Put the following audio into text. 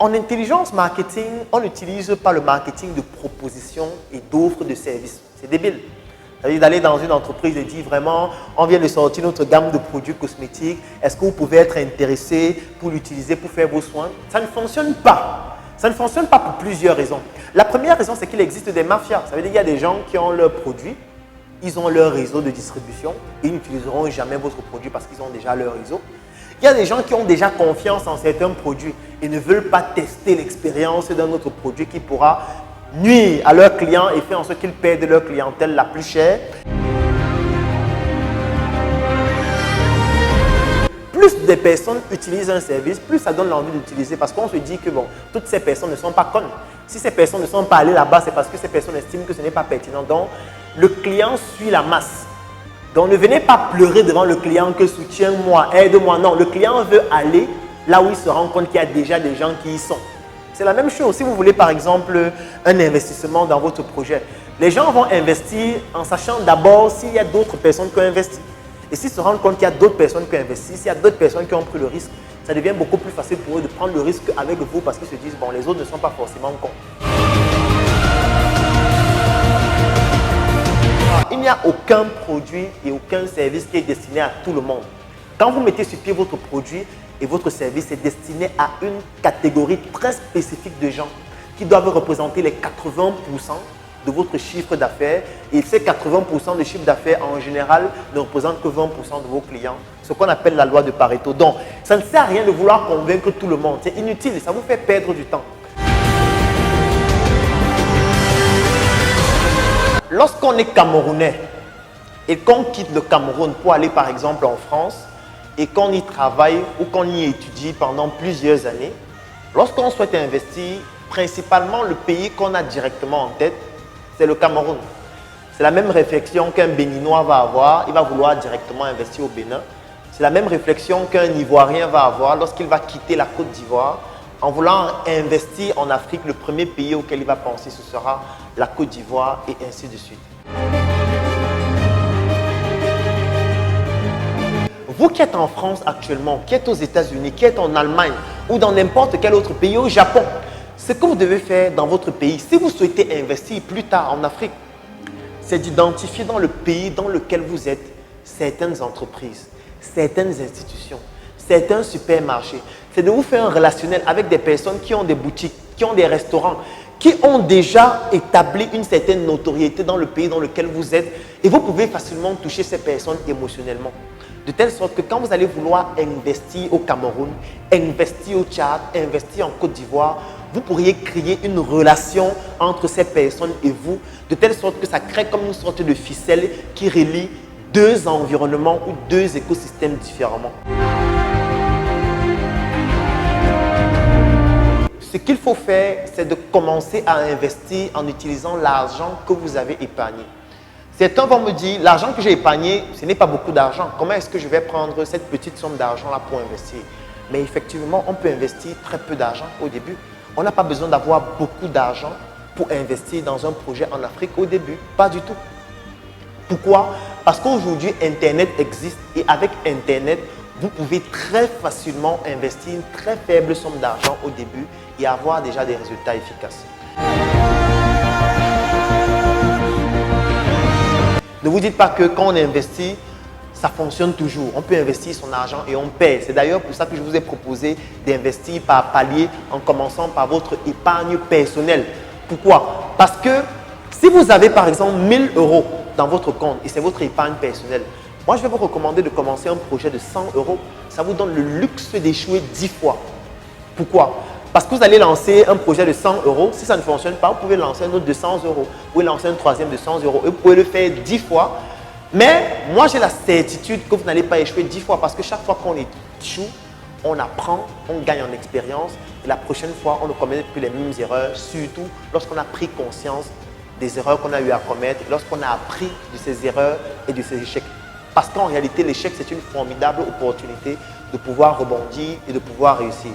En intelligence marketing, on n'utilise pas le marketing de proposition et d'offre de services. C'est débile. C'est-à-dire d'aller dans une entreprise et dire vraiment, on vient de sortir notre gamme de produits cosmétiques, est-ce que vous pouvez être intéressé pour l'utiliser, pour faire vos soins? Ça ne fonctionne pas. Ça ne fonctionne pas pour plusieurs raisons. La première raison, c'est qu'il existe des mafias. Ça veut dire qu'il y a des gens qui ont leurs produits, ils ont leur réseau de distribution et ils n'utiliseront jamais votre produit parce qu'ils ont déjà leur réseau. Il y a des gens qui ont déjà confiance en certains produits et ne veulent pas tester l'expérience d'un autre produit qui pourra nuire à leurs clients et faire en sorte qu'ils perdent leur clientèle la plus chère. Plus des personnes utilisent un service, plus ça donne l'envie d'utiliser parce qu'on se dit que bon, toutes ces personnes ne sont pas connes. Si ces personnes ne sont pas allées là-bas, c'est parce que ces personnes estiment que ce n'est pas pertinent. Donc, le client suit la masse. Donc, ne venez pas pleurer devant le client que soutiens-moi, aide-moi. Non, le client veut aller là où il se rend compte qu'il y a déjà des gens qui y sont. C'est la même chose. Si vous voulez par exemple un investissement dans votre projet, les gens vont investir en sachant d'abord s'il y a d'autres personnes qui ont investi. Et s'ils se rendent compte qu'il y a d'autres personnes qui ont investi, s'il y a d'autres personnes qui ont pris le risque, ça devient beaucoup plus facile pour eux de prendre le risque avec vous parce qu'ils se disent, bon, les autres ne sont pas forcément cons. Il n'y a aucun produit et aucun service qui est destiné à tout le monde. Quand vous mettez sur pied votre produit et votre service est destiné à une catégorie très spécifique de gens qui doivent représenter les 80% de votre chiffre d'affaires et ces 80% de chiffre d'affaires en général ne représentent que 20% de vos clients, ce qu'on appelle la loi de Pareto. Donc, ça ne sert à rien de vouloir convaincre tout le monde, c'est inutile, ça vous fait perdre du temps. Lorsqu'on est Camerounais et qu'on quitte le Cameroun pour aller par exemple en France et qu'on y travaille ou qu'on y étudie pendant plusieurs années, lorsqu'on souhaite investir, principalement le pays qu'on a directement en tête, c'est le Cameroun. C'est la même réflexion qu'un Béninois va avoir, il va vouloir directement investir au Bénin. C'est la même réflexion qu'un Ivoirien va avoir lorsqu'il va quitter la Côte d'Ivoire. En voulant investir en Afrique, le premier pays auquel il va penser, ce sera la Côte d'Ivoire et ainsi de suite. Vous qui êtes en France actuellement, qui êtes aux États-Unis, qui êtes en Allemagne ou dans n'importe quel autre pays, au Japon, ce que vous devez faire dans votre pays, si vous souhaitez investir plus tard en Afrique, c'est d'identifier dans le pays dans lequel vous êtes certaines entreprises, certaines institutions, certains supermarchés. C'est de vous faire un relationnel avec des personnes qui ont des boutiques, qui ont des restaurants, qui ont déjà établi une certaine notoriété dans le pays dans lequel vous êtes et vous pouvez facilement toucher ces personnes émotionnellement. De telle sorte que quand vous allez vouloir investir au Cameroun, investir au Tchad, investir en Côte d'Ivoire, vous pourriez créer une relation entre ces personnes et vous, de telle sorte que ça crée comme une sorte de ficelle qui relie deux environnements ou deux écosystèmes différemment. Ce qu'il faut faire, c'est de commencer à investir en utilisant l'argent que vous avez épargné. Certains vont me dire, l'argent que j'ai épargné, ce n'est pas beaucoup d'argent. Comment est-ce que je vais prendre cette petite somme d'argent-là pour investir? Mais effectivement, on peut investir très peu d'argent au début. On n'a pas besoin d'avoir beaucoup d'argent pour investir dans un projet en Afrique au début. Pas du tout. Pourquoi? Parce qu'aujourd'hui, Internet existe et avec Internet, vous pouvez très facilement investir une très faible somme d'argent au début et avoir déjà des résultats efficaces. Ne vous dites pas que quand on investit, ça fonctionne toujours. On peut investir son argent et on paie. C'est d'ailleurs pour ça que je vous ai proposé d'investir par palier en commençant par votre épargne personnelle. Pourquoi? Parce que si vous avez par exemple 1000 € dans votre compte et c'est votre épargne personnelle, moi je vais vous recommander de commencer un projet de 100 €. Ça vous donne le luxe d'échouer 10 fois. Pourquoi? Parce que vous allez lancer un projet de 100 €. Si ça ne fonctionne pas, vous pouvez lancer un autre de 100 €. Vous pouvez lancer un troisième de 100 € et vous pouvez le faire 10 fois. Mais moi, j'ai la certitude que vous n'allez pas échouer 10 fois parce que chaque fois qu'on échoue, on apprend, on gagne en expérience. Et la prochaine fois, on ne commet plus les mêmes erreurs, surtout lorsqu'on a pris conscience des erreurs qu'on a eu à commettre, lorsqu'on a appris de ces erreurs et de ces échecs. Parce qu'en réalité, l'échec, c'est une formidable opportunité de pouvoir rebondir et de pouvoir réussir.